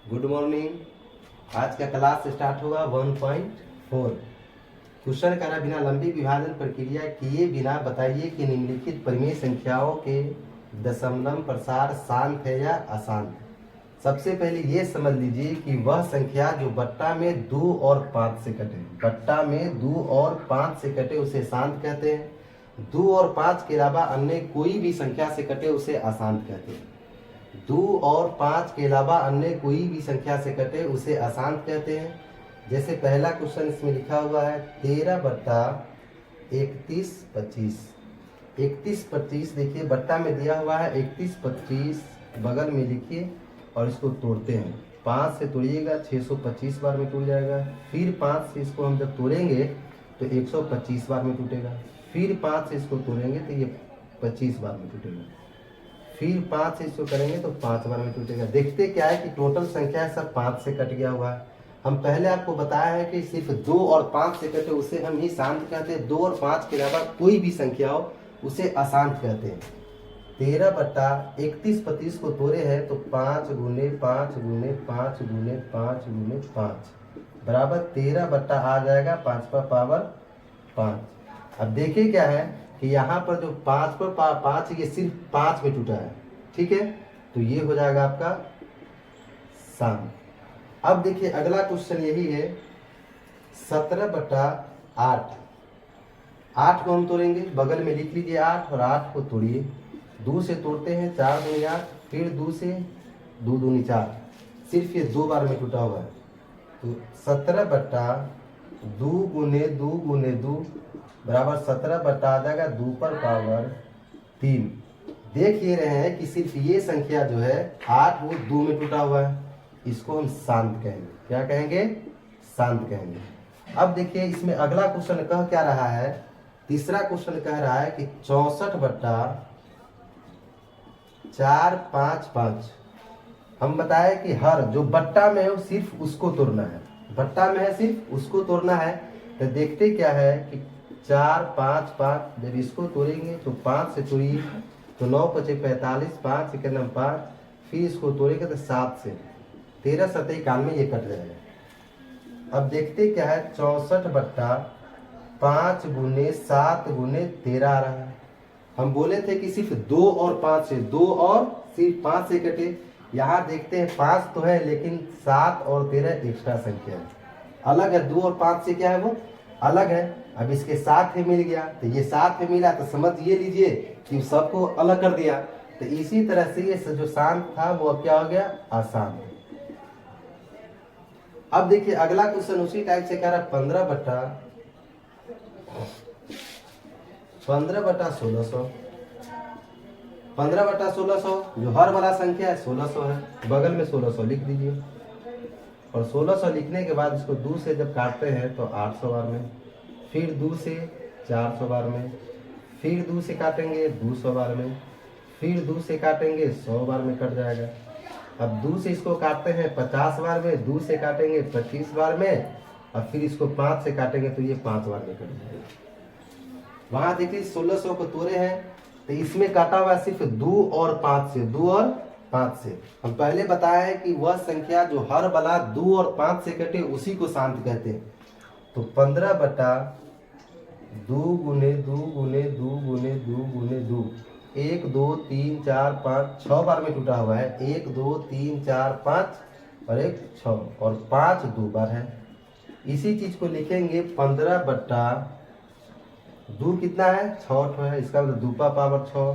Good morning. आज का class start होगा 1.4। क्वेश्चन करा, बिना लंबी विभाजन प्रक्रिया किए बिना बताइए कि निम्नलिखित परिमेय संख्याओं के दशमलव प्रसार शांत है या अशांत। सबसे पहले ये समझ लीजिए कि वह संख्या जो बट्टा में 2 और 5 से कटे, बट्टा में 2 और 5 से कटे उसे शांत कहते हैं। 2 और 5 के अलावा अन्य कोई भी संख्या से कटे उसे अशांत कहते हैं। 2 और 5 के अलावा अन्य कोई भी संख्या से कटे उसे अशांत कहते हैं। जैसे पहला क्वेश्चन इसमें लिखा हुआ है 13 बट्टा 31/25। 31/25 देखिए बट्टा में दिया हुआ है, 31/25 बगल में लिखिए और इसको तोड़ते हैं। 5 से तोड़िएगा 625 बार में टूट जाएगा। फिर 5 से इसको हम जब तोड़ेंगे तो 125 बार में टूटेगा। फिर 5 से इसको तोड़ेंगे तो ये 25 बार में टूटेगा। फिर 5 से इसको करेंगे तो 5 बार में टूटेगा। देखते क्या है कि टोटल संख्या सब 5 से कट गया हुआ है। हम पहले आपको बताया है कि सिर्फ 2 और 5 से कटे उसे हम ही शांत कहते हैं। 2 और 5 के अलावा कोई भी संख्या हो उसे अशांत कहते हैं। 13 बट्टा 31/25 को तोड़े हैं तो 5 गुने 5 गुने 5 गुने 5 गुने 5 बराबर 13 बट्टा आ जाएगा 5 का पावर 5। अब देखिए क्या है कि यहाँ पर जो 5 पर 5 ये सिर्फ 5 में टूटा है, ठीक है, तो ये हो जाएगा आपका शांत। अब देखिए अगला क्वेश्चन यही है 17 बट्टा 8। 8 को हम तोड़ेंगे, बगल में लिख लीजिए 8 और 8 को तोड़िए। 2 से तोड़ते हैं 4 दूनी 8, फिर 2 से 2 दूनी 4, सिर्फ ये 2 बार में टूटा हुआ है। तो 17 बट्टा 2 गुने 2 गुने 2 बराबर 17 बट्टा आ जाएगा 2 पर पावर 3। देख ये रहे हैं कि सिर्फ ये संख्या जो है 8 वो 2 में टूटा हुआ है, इसको हम शांत कहेंगे। क्या कहेंगे? शांत कहेंगे। अब देखिए इसमें अगला क्वेश्चन कह क्या रहा है, तीसरा क्वेश्चन कह रहा है कि 64 बट्टा 4 5 5। हम बताए कि हर जो बट्टा में है सिर्फ उसको तोड़ना है, बट्टा में है सिर्फ उसको तोड़ना है। तो देखते क्या है कि 4 5 5 जब इसको तोड़ेंगे तो 5 से तोड़िए तो 9 5 45, 5 1 5, फिर इसको तोड़ेंगे तो 7 से 13 7 91 ये कट जाएगा। अब देखते क्या है 64 बट्टा 5 गुने 7 गुने 13 आ रहा है। हम बोले थे कि सिर्फ 2 और 5 से, 2 और सिर्फ 5 से कटे। यहाँ देखते हैं 5 तो है लेकिन 7 और 13 एक्स्ट्रा संख्या है, अलग है। 2 और 5 से क्या है वो अलग है। अब इसके साथ है मिल गया तो ये साथ में मिला तो समझ ये लीजिए कि सबको अलग कर दिया। तो इसी तरह से ये जो शांत था वो अब क्या हो गया? अशांत। अब देखिए अगला क्वेश्चन उसी टाइप से कह रहा है 15 बट्टा 1600। 15 बट्टा 1600 जो हर वाला संख्या है 1600 है, बगल में 1600 लिख दीजिए। और 1600 लिखने के बाद इसको 2 से जब काटते हैं तो 800 बार में, फिर 2 से 400 बार में, फिर 2 से काटेंगे 200 बार में, फिर 2 से काटेंगे 100 बार में कट जाएगा। अब 2 से इसको काटते हैं 50 बार में, 2 से काटेंगे 25 बार में, और फिर इसको 5 से काटेंगे तो ये 5 बार में कट जाएगा। वहां देखिए 1600 को तोड़े हैं तो इसमें काटा हुआ सिर्फ 2 और 5 से, 2 और 5 से। हम पहले बताया है कि वह संख्या जो हर वाला 2 और 5 से कटे उसी को शांत कहते हैं। तो 15 बट्टा 2 गुने 2 गुने 2 गुने 2 गुने 2, 1 2 3 4 5 6 बार में टूटा हुआ है। 1 2 3 4 5 और 1 6 और 5 2 बार है। इसी चीज को लिखेंगे 15 बट्टा 2 कितना है? 6 ठो है, इसका मतलब 2 का पावर 6।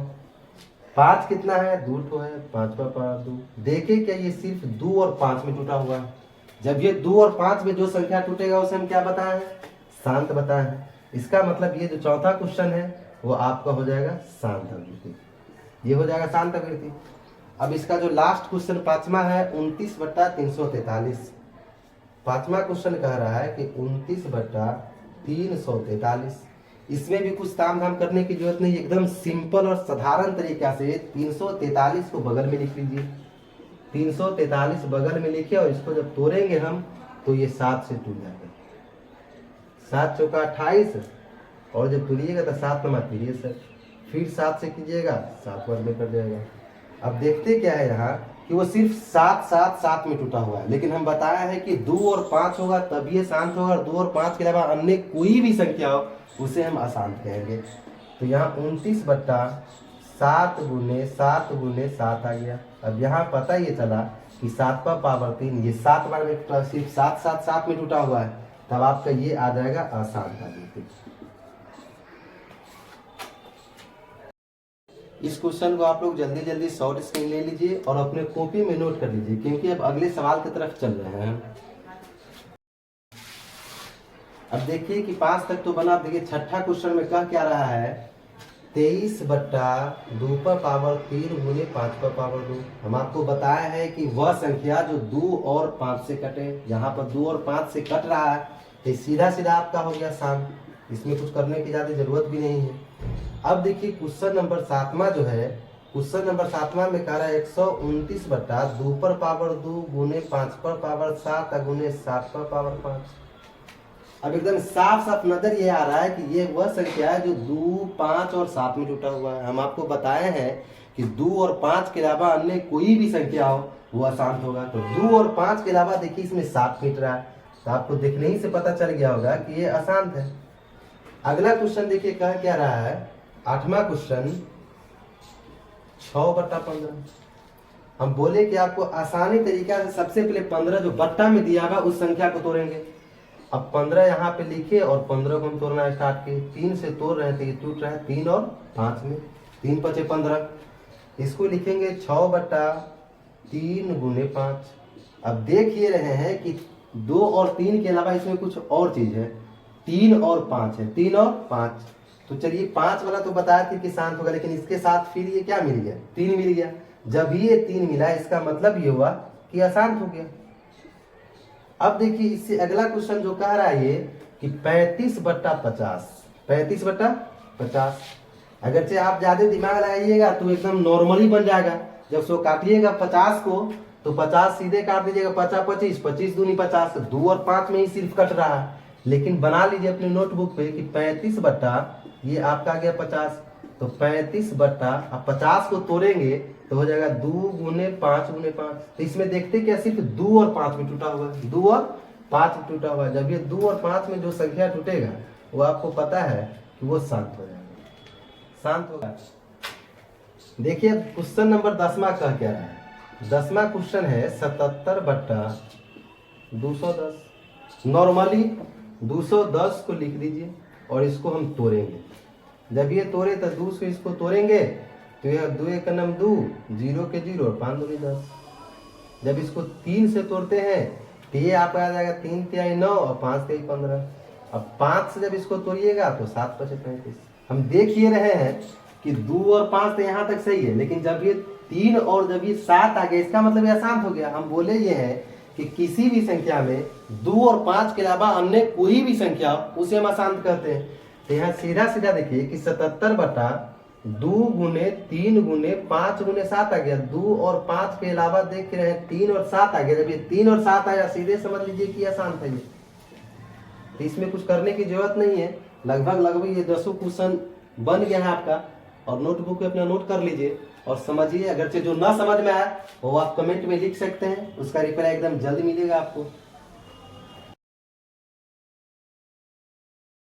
5 कितना है? 2 ठो है, 5 का पावर 2। देखे क्या ये सिर्फ 2 और 5 में टूटा हुआ है। जब ये 2 और 5 में जो संख्या टूटेगा उसे हम क्या बताए हैं? शांत बताए हैं। इसका मतलब ये जो चौथा क्वेश्चन है वो आपका हो जाएगा शांत आवृत्ति, ये हो जाएगा शांत आवृत्ति। अब इसका जो लास्ट क्वेश्चन पांचवा है 29 बट्टा 343। पांचवा क्वेश्चन कह रहा है कि 29 बट्टा 343। इसमें भी कुछ ताम झाम करने की जरूरत नहीं, एकदम सिंपल और साधारण तरीका से 343 को बगल में लिख लीजिए। 343 बगल में लिखिए और इसको जब तोड़ेंगे हम तो ये 7 से टूट जाएगा। 7 चौका 28 और जब तोड़िएगा तो 7 नमा 63, फिर 7 से कीजिएगा 7 बार में कट जाएगा। अब देखते क्या है यहाँ कि वो सिर्फ 7 7 7 में टूटा हुआ है, लेकिन हम बताया है कि 2 और 5 होगा तब ये शांत होगा, और 2 और 5 के अलावा अन्य कोई भी संख्या हो उसे हम अशांत कहेंगे। तो यहाँ 29/7 गुने 7 गुने 7 आ गया। अब यहाँ पता ये चला कि 7 पर पावर 3, ये 7 बार में टूटा, सिर्फ 7 7 7 में टूटा हुआ है, तब आपका ये आ जाएगा अशांत आकृति। इस क्वेश्चन को आप लोग जल्दी जल्दी शॉर्ट स्क्रीन ले लीजिए और अपने कॉपी में नोट कर लीजिए, क्योंकि अब अगले सवाल की तरफ चल रहे हैं। अब देखिए कि 5 तक तो बना, देखिए छठा क्वेश्चन में कह क्या रहा है, 23/2 पर पावर 3 गुने 5 पर पावर 2। हम आपको बताया है कि वह संख्या जो 2 और 5 से कटे, यहाँ पर 2 और 5 से कट रहा है, तो सीधा सीधा आपका हो गया शांत, इसमें कुछ करने की ज़्यादा जरूरत भी नहीं है। अब देखिए क्वेश्चन नंबर 7वां जो है, क्वेश्चन नंबर 7वां में कह रहा है 129/2 पर पावर 2 गुने 5 पर पावर 7 गुने 7 पर पावर 5। अब एकदम साफ साफ नजर ये आ रहा है कि ये वह संख्या है जो 2, 5 और 7 में टूटा हुआ है। हम आपको बताए हैं कि 2 और 5 के अलावा अन्य कोई भी संख्या हो वो अशांत होगा। तो 2 और 5 के अलावा देखिए इसमें 7 मिट रहा है, तो आपको देखने ही से पता चल गया होगा कि ये अशांत है। अगला क्वेश्चन देखिए कह क्या रहा है, 8वां क्वेश्चन 6/15। हम बोले कि आपको आसानी तरीका से सबसे पहले 15 जो बट्टा में दिया हुआ उस संख्या को तोड़ेंगे। अब 15 यहाँ पे लिखे और 15 को हम तोड़ना स्टार्ट किए, 3 से तोड़ रहे थे, ये टूट रहा है 3 और 5 में, 3 5 15। इसको लिखेंगे 6/3 गुने 5। अब देख ये रहे हैं कि 2 और 3 के अलावा इसमें कुछ और चीज है, 3 और 5 है, 3 और 5। तो चलिए 5 वाला तो बताया थी कि शांत होगा, लेकिन इसके साथ फिर ये क्या मिल गया, 3 मिल गया। जब ये 3 मिला इसका मतलब ये हुआ कि अशांत हो गया। अब देखिए इससे अगला क्वेश्चन जो कह रहा है ये कि 35/50, 35/50। अगरचे आप ज्यादा दिमाग लगाइएगा तो एकदम नॉर्मली बन जाएगा। जब सो काटिएगा 50 को तो 50 सीधे काट दीजिएगा, 50 25, 25 दूनी 50, 2 और 5 में ही सिर्फ कट रहा है। लेकिन बना लीजिए अपने नोटबुक पे कि 35 बट्टा ये आपका आ गया 50, तो 35/50 को तोड़ेंगे तो हो जाएगा 2 गुने 5 गुने 5। तो इसमें देखते क्या सिर्फ 2 और 5 में टूटा हुआ है, 2 और 5 में टूटा हुआ है। जब ये 2 और 5 में जो संख्या टूटेगा वो आपको पता है कि वो शांत हो जाएगा, शांत होगा। देखिए क्वेश्चन नंबर 10वां कह क्या रहा है, 10वां क्वेश्चन है 77/210। नॉर्मली 210 को लिख दीजिए और इसको हम तोड़ेंगे। जब ये तोड़े तो 2 से इसको तोड़ेंगे तो यह 2 1 9 2, 0 के 0, 5 2 10। जब इसको 3 से तोड़ते हैं तो ये आपका आ जाएगा 3 3 9 और 5 3 15। अब 5 से जब इसको तोड़िएगा तो 7 5 35। हम देख ये रहे हैं कि 2 और 5 तो यहाँ तक सही है, लेकिन जब ये 3 और जब ये 7 आ गया इसका मतलब ये अशांत हो गया। हम बोले ये है कि किसी भी संख्या में 2 और 5 के अलावा अन्य कोई भी संख्या उसे हम अशांत कहते हैं। तो यहाँ सीधा सीधा देखिए कि 77/2 गुने 3 गुने 5 गुने 7 आ गया। 2 और 5 के अलावा देख रहे हैं 3 और 7 आ गया। जब ये 3 और 7 आया सीधे समझ लीजिए कि अशांत है ये। तो इसमें कुछ करने की जरूरत नहीं है, लगभग ये 10 क्वेश्चन बन गया है आपका। और नोटबुक पे अपना नोट कर लीजिए और समझिए। अगर जो ना समझ में आया वो आप कमेंट में लिख सकते हैं, उसका रिप्लाई एकदम जल्द मिलेगा आपको।